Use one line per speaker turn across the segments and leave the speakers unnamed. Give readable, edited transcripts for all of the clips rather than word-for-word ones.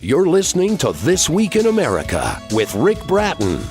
You're listening to This Week in America with Rick Bratton.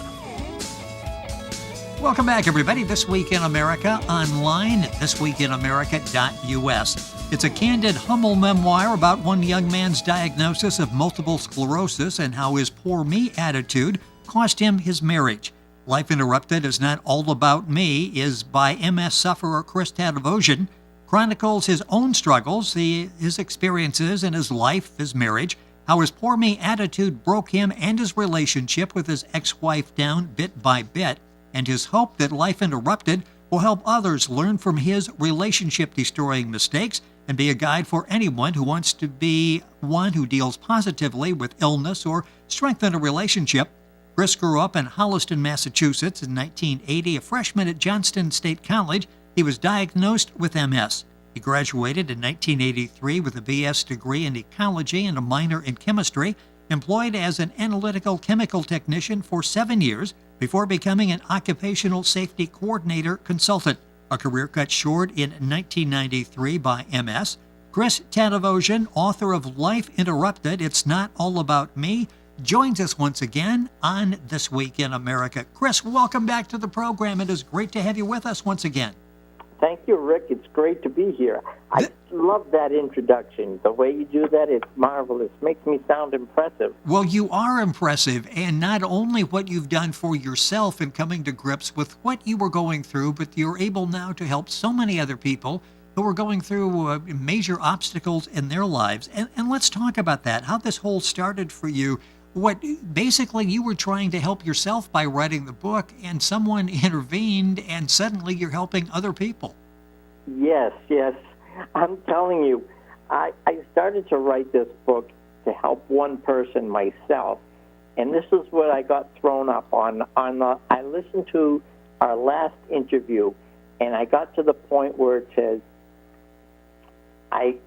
Welcome back, everybody. This Week in America online at thisweekinamerica.us. It's a candid, humble memoir about one young man's diagnosis of multiple sclerosis and how his poor me attitude cost him his marriage. Life Interrupted is Not All About Me is by MS sufferer Chris Tatevosian. Chronicles his own struggles, his experiences in his life, his marriage, how his poor me attitude broke him and his relationship with his ex-wife down bit by bit, and his hope that Life Interrupted will help others learn from his relationship-destroying mistakes and be a guide for anyone who wants to be one who deals positively with illness or strengthen a relationship. Chris grew up in Holliston, Massachusetts in 1980. A freshman at Johnston State College, he was diagnosed with MS. He graduated in 1983 with a BS degree in ecology and a minor in chemistry, employed as an analytical chemical technician for 7 years before becoming an occupational safety coordinator consultant, a career cut short in 1993 by MS. Chris Tatevosian, author of Life Interrupted, It's Not All About Me, joins us once again on This Week in America. Chris, welcome back to the program. It is great to have you with us once again.
Thank you, Rick. It's great to be here. I love that introduction. The way you do that, it's marvelous. Makes me sound impressive.
Well, you are impressive, and not only what you've done for yourself in coming to grips with what you were going through, but you're able now to help so many other people who are going through major obstacles in their lives. And let's talk about that, how this whole started for you. What basically you were trying to help yourself by writing the book, and someone intervened, and suddenly you're helping other people.
Yes. I'm telling you, I started to write this book to help one person myself, and this is what I got thrown up on. I listened to our last interview, and I got to the point where it says,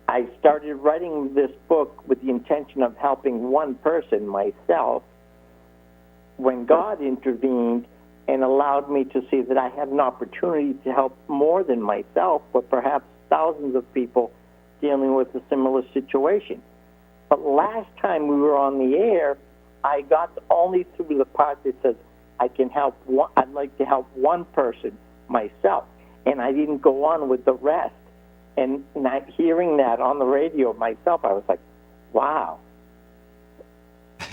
I started writing this book with the intention of helping one person, myself, when God intervened and allowed me to see that I had an opportunity to help more than myself, but perhaps thousands of people dealing with a similar situation. But last time we were on the air, I got only through the part that says, I'd like to help one person, myself, and I didn't go on with the rest. And not hearing that on the radio myself, I was like, wow.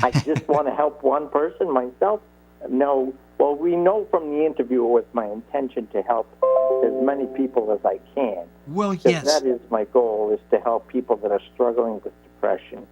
I just want to help one person myself? No. Well, we know from the interview it was my intention to help as many people as I can.
Well, yes.
That is my goal, is to help people that are struggling with depression.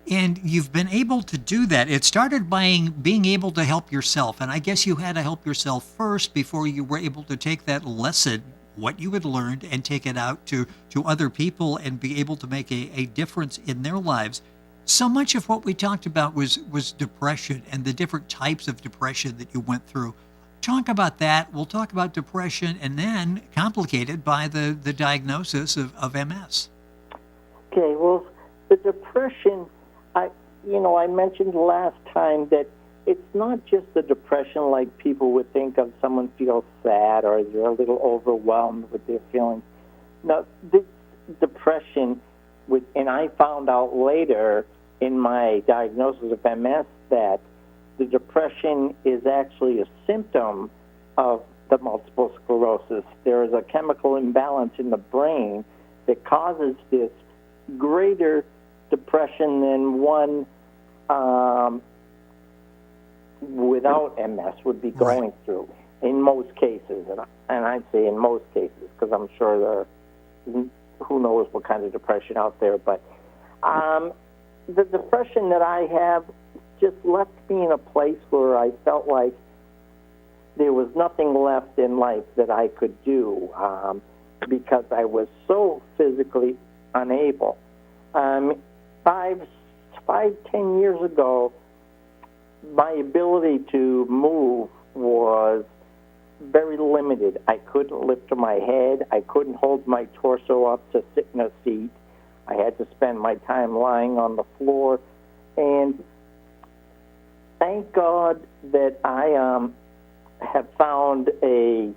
And you've been able to do that. It started by being able to help yourself. And I guess you had to help yourself first before you were able to take that lesson, what you had learned, and take it out to other people and be able to make a difference in their lives. So much of what we talked about was depression and the different types of depression that you went through. Talk about that. We'll talk about depression, and then complicated by the diagnosis of MS.
Okay, well, the depression, I mentioned last time that it's not just the depression like people would think of. Someone feels sad or they're a little overwhelmed with their feelings. No, this depression, and I found out later in my diagnosis of MS that the depression is actually a symptom of the multiple sclerosis. There is a chemical imbalance in the brain that causes this greater depression than one without MS would be going through in most cases. And I'd say in most cases, because I'm sure there are, who knows what kind of depression out there. But the depression that I have just left me in a place where I felt like there was nothing left in life that I could do because I was so physically unable. 10 years ago, my ability to move was very limited. I couldn't lift my head. I couldn't hold my torso up to sit in a seat. I had to spend my time lying on the floor. And thank God that I have found a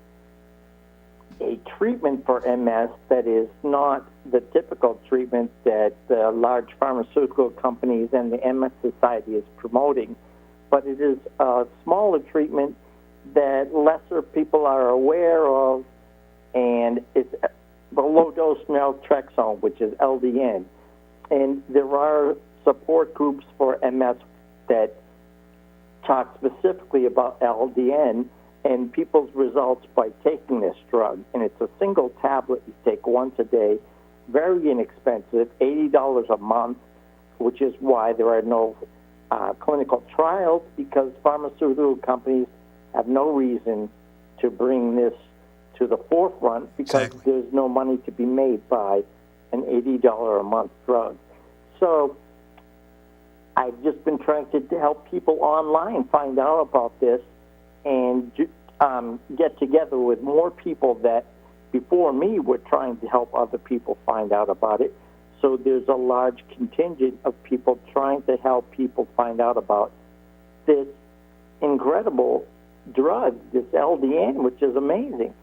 a treatment for MS that is not the typical treatment that the large pharmaceutical companies and the MS Society is promoting, but it is a smaller treatment that lesser people are aware of, and it's the low-dose naltrexone, which is LDN. And there are support groups for MS that talk specifically about LDN and people's results by taking this drug. And it's a single tablet you take once a day, very inexpensive, $80 a month, which is why there are no clinical trials, because pharmaceutical companies have no reason to bring this to the forefront, because there's no money to be made by an $80 a month drug. So I've just been trying to help people online find out about this and get together with more people that before me were trying to help other people find out about it. So there's a large contingent of people trying to help people find out about this incredible drug, this LDN, which is amazing.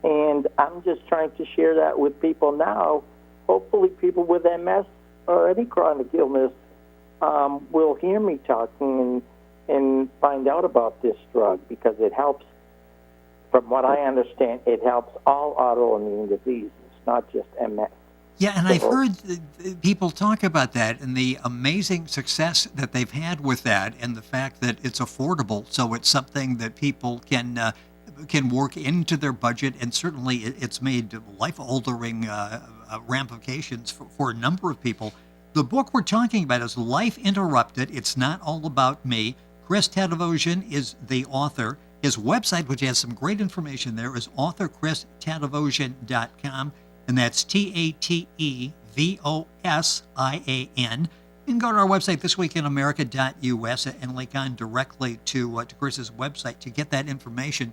And I'm just trying to share that with people now. Hopefully people with MS or any chronic illness will hear me talking and find out about this drug, because it helps, from what I understand, it helps all autoimmune diseases, not just MS.
Yeah, and I've heard people talk about that and the amazing success that they've had with that, and the fact that it's affordable, so it's something that people can work into their budget, and certainly it's made life-altering ramifications for a number of people. The book we're talking about is Life Interrupted, It's Not All About Me. Chris Tatevosian is the author. His website, which has some great information there, is authorchristatevosian.com, and that's TATEVOSIAN. You can go to our website, thisweekinamerica.us, and link on directly to Chris's website to get that information.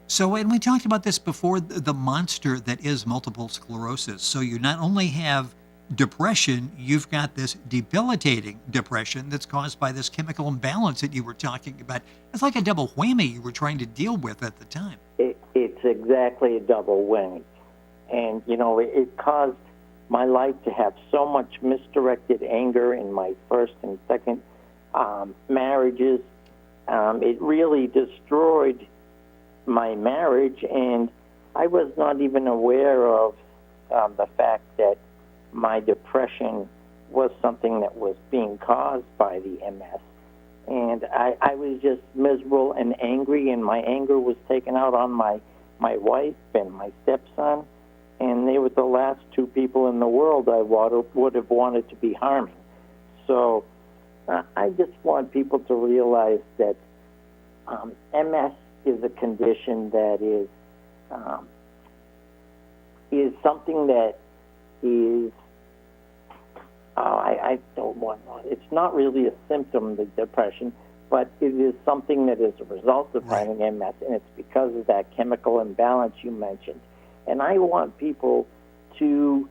So, and we talked about this before, the monster that is multiple sclerosis. So you not only have depression, you've got this debilitating depression that's caused by this chemical imbalance that you were talking about. It's like a double whammy you were trying to deal with at the time.
It's exactly a double whammy. And, you know, it caused my life to have so much misdirected anger in my first and second marriages. It really destroyed my marriage, and I was not even aware of the fact that my depression was something that was being caused by the MS. And I was just miserable and angry, and my anger was taken out on my wife and my stepson, and they were the last two people in the world I would have wanted to be harming. So I just want people to realize that MS is a condition that is something that is, I don't want, it's not really a symptom, the depression, but it is something that is a result of having MS, and it's because of that chemical imbalance you mentioned. And I want people to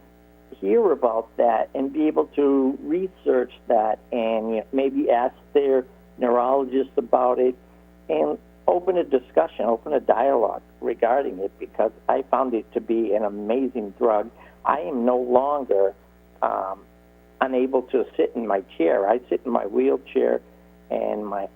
hear about that and be able to research that and maybe ask their neurologist about it and open a discussion, open a dialogue regarding it, because I found it to be an amazing drug. I am no longer unable to sit in my chair. I sit in my wheelchair, and my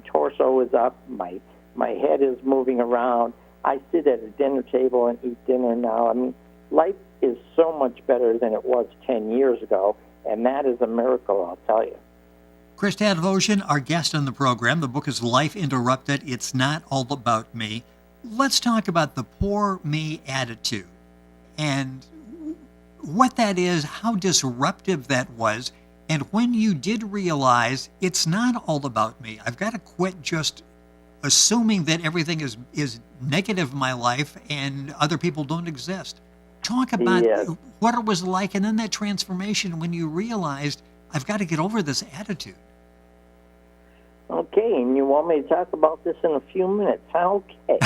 torso is up, my head is moving around. I sit at a dinner table and eat dinner now. I mean, life is so much better than it was 10 years ago, and that is a miracle, I'll tell you.
Chris Tatevosian, our guest on the program. The book is Life Interrupted, It's Not All About Me. Let's talk about the poor me attitude and what that is, how disruptive that was, and when you did realize it's not all about me. I've got to quit just assuming that everything is negative in my life and other people don't exist. Talk about what it was like, and then that transformation when you realized, I've got to get over this attitude.
Okay, and you want me to talk about this in a few minutes? Okay.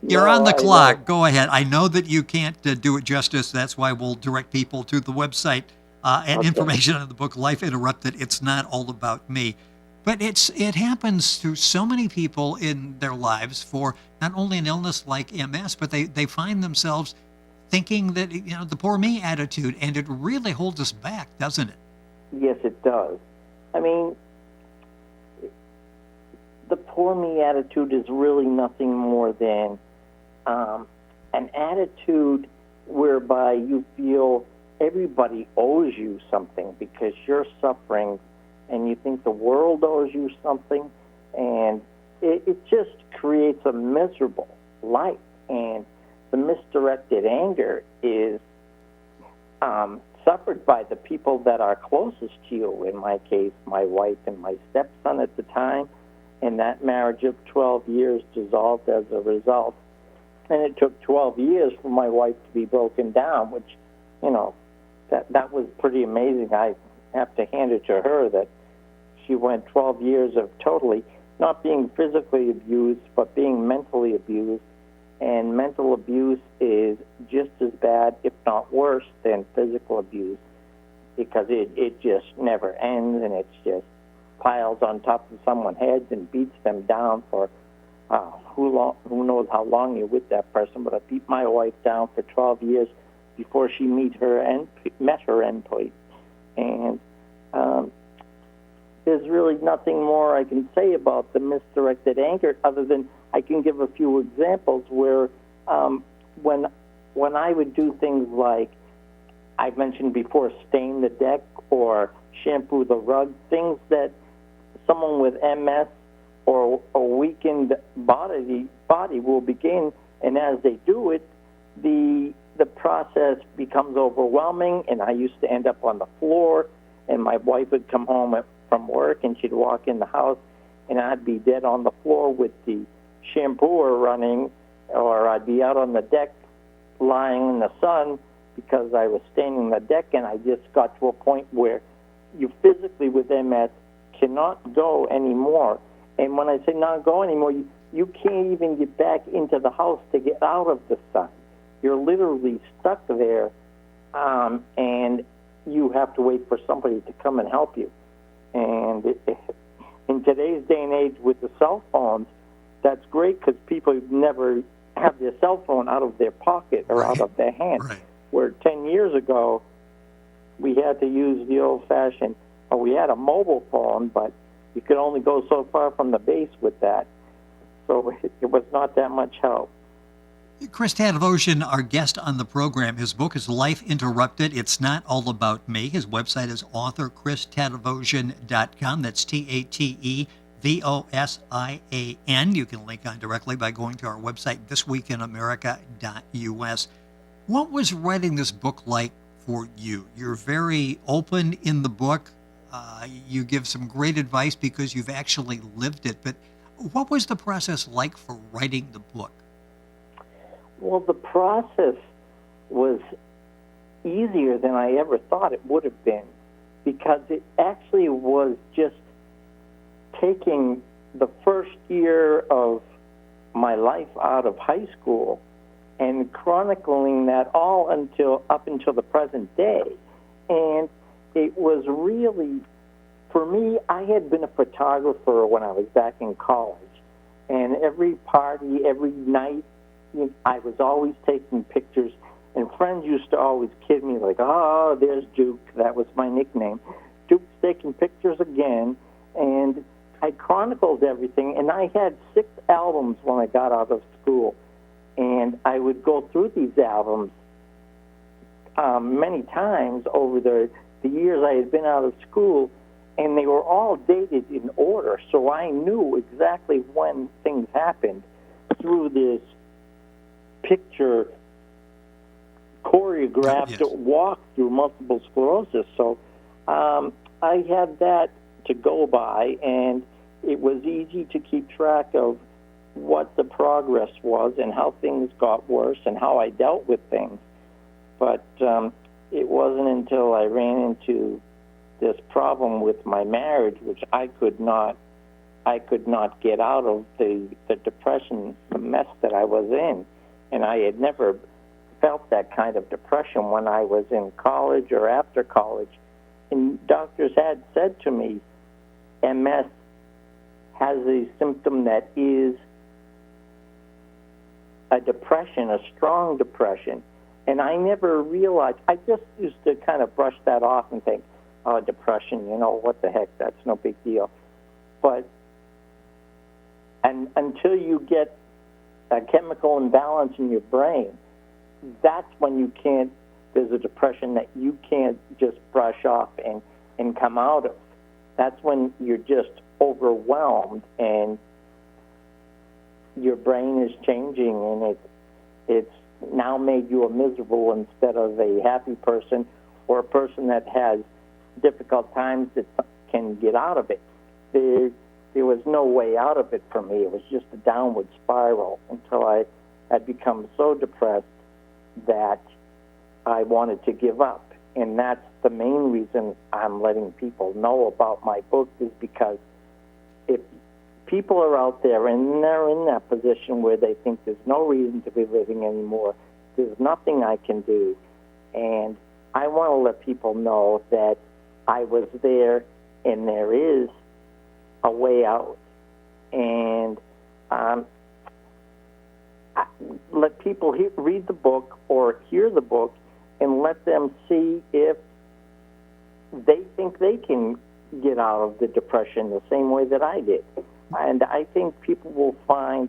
You're on the clock. Go ahead. I know that you can't do it justice. That's why we'll direct people to the website and information on the book, Life Interrupted, It's Not All About Me. But it happens to so many people in their lives for not only an illness like MS, but they find themselves thinking that, the poor me attitude, and it really holds us back, doesn't it?
Yes, it does. I mean, the poor me attitude is really nothing more than an attitude whereby you feel everybody owes you something because you're suffering, and you think the world owes you something, and it just creates a miserable life. And the misdirected anger is suffered by the people that are closest to you. In my case, my wife and my stepson at the time, and that marriage of 12 years dissolved as a result. And it took 12 years for my wife to be broken down, which, that was pretty amazing. I have to hand it to her that she went 12 years of totally not being physically abused, but being mentally abused. And mental abuse is just as bad, if not worse, than physical abuse, because it just never ends, and it just piles on top of someone's heads and beats them down for who knows how long you're with that person. But I beat my wife down for 12 years before she met her endpoint. And there's really nothing more I can say about the misdirected anger other than I can give a few examples where when I would do things like I mentioned before, stain the deck or shampoo the rug, things that someone with MS or a weakened body will begin, and as they do it, the process becomes overwhelming, and I used to end up on the floor, and my wife would come home from work, and she'd walk in the house, and I'd be dead on the floor with the shampooer running, or I'd be out on the deck lying in the sun because I was staining the deck, and I just got to a point where you physically with MS cannot go anymore. And when I say not go anymore, you can't even get back into the house to get out of the sun. You're literally stuck there, and you have to wait for somebody to come and help you. And in today's day and age with the cell phones, that's great because people never have their cell phone out of their pocket or out of their hand.
Right.
Where 10 years ago, we had to use the old-fashioned, we had a mobile phone, but you could only go so far from the base with that. So it was not that much help.
Chris Tatevosian, our guest on the program, his book is Life Interrupted. It's Not All About Me. His website is authorchristatevosian.com. That's TATEVOSIAN. You can link on directly by going to our website, thisweekinamerica.us. What was writing this book like for you? You're very open in the book. You give some great advice because you've actually lived it. But what was the process like for writing the book?
Well, the process was easier than I ever thought it would have been, because it actually was just taking the first year of my life out of high school and chronicling that all up until the present day. And it was really, for me, I had been a photographer when I was back in college, and every party, every night, I was always taking pictures, and friends used to always kid me like, "Oh, there's Duke." That was my nickname. Duke's taking pictures again, and I chronicled everything, and I had 6 albums when I got out of school, and I would go through these albums many times over the years I had been out of school, and they were all dated in order, so I knew exactly when things happened through this picture choreographed walk through multiple sclerosis. So I had that to go by, and it was easy to keep track of what the progress was and how things got worse and how I dealt with things. But it wasn't until I ran into this problem with my marriage, which I could not get out of the depression, the mess that I was in. And I had never felt that kind of depression when I was in college or after college. And doctors had said to me, MS has a symptom that is a depression, a strong depression. And I never realized, I just used to kind of brush that off and think, oh, depression, what the heck, that's no big deal. But until you get a chemical imbalance in your brain, that's when there's a depression that you can't just brush off and come out of. That's when you're just overwhelmed and your brain is changing, and it's now made you a miserable instead of a happy person, or a person that has difficult times that can get out of it. There was no way out of it for me. It was just a downward spiral until I had become so depressed that I wanted to give up. And that's the main reason I'm letting people know about my book, is because if people are out there and they're in that position where they think there's no reason to be living anymore, there's nothing I can do, and I want to let people know that I was there and there is a way out. And let people read the book or hear the book and let them see if they think they can get out of the depression the same way that I did. And I think people will find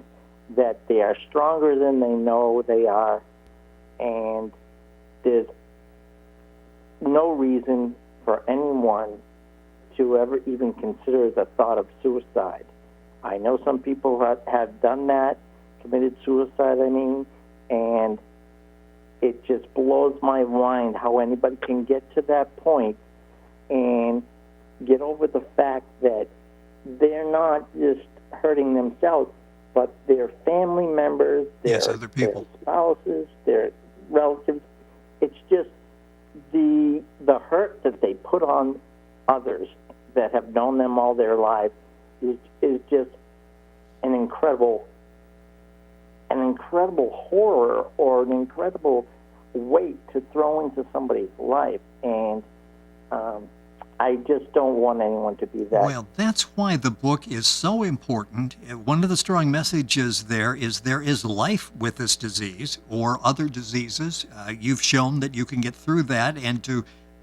that they are stronger than they know they are, and there's no reason for anyone to ever even consider the thought of suicide. I know some people have done that, committed suicide, and it just blows my mind how anybody can get to that point and get over the fact that they're not just hurting themselves, but their family members,
other people,
their spouses, their relatives. It's just the hurt that they put on others that have known them all their lives is just an incredible horror, or an incredible weight to throw into somebody's life. And I just don't want anyone to be that.
Well, that's why the book is so important. One of the strong messages there is life with this disease or other diseases. You've shown that you can get through that, and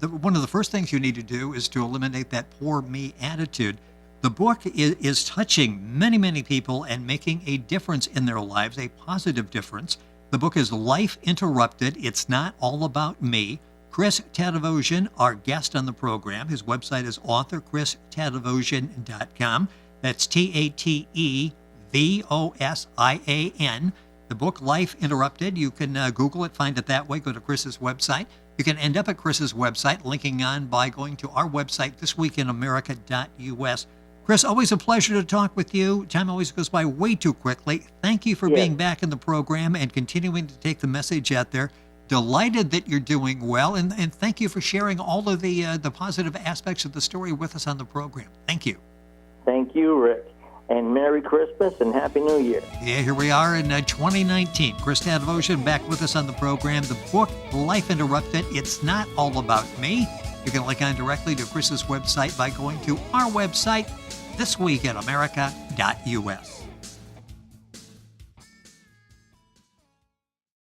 one of the first things you need to do is to eliminate that poor me attitude. The book is touching many, many people and making a difference in their lives, a positive difference. The book is Life Interrupted. It's Not All About Me. Chris Tatevosian, our guest on the program. His website is authorchristatevosian.com. That's Tatevosian. The book, Life Interrupted. You can Google it, find it that way. Go to Chris's website. You can end up at Chris's website, linking on by going to our website, thisweekinamerica.us. Chris, always a pleasure to talk with you. Time always goes by way too quickly. Thank you for being back in the program and continuing to take the message out there. Delighted that you're doing well, and thank you for sharing all of the positive aspects of the story with us on the program. Thank you.
Thank you, Rick. And Merry Christmas and Happy New Year.
Yeah, here we are in 2019. Chris Tatevosian back with us on the program. The book, Life Interrupted, It's Not All About Me. You can link on directly to Chris's website by going to our website, thisweekinamerica.us.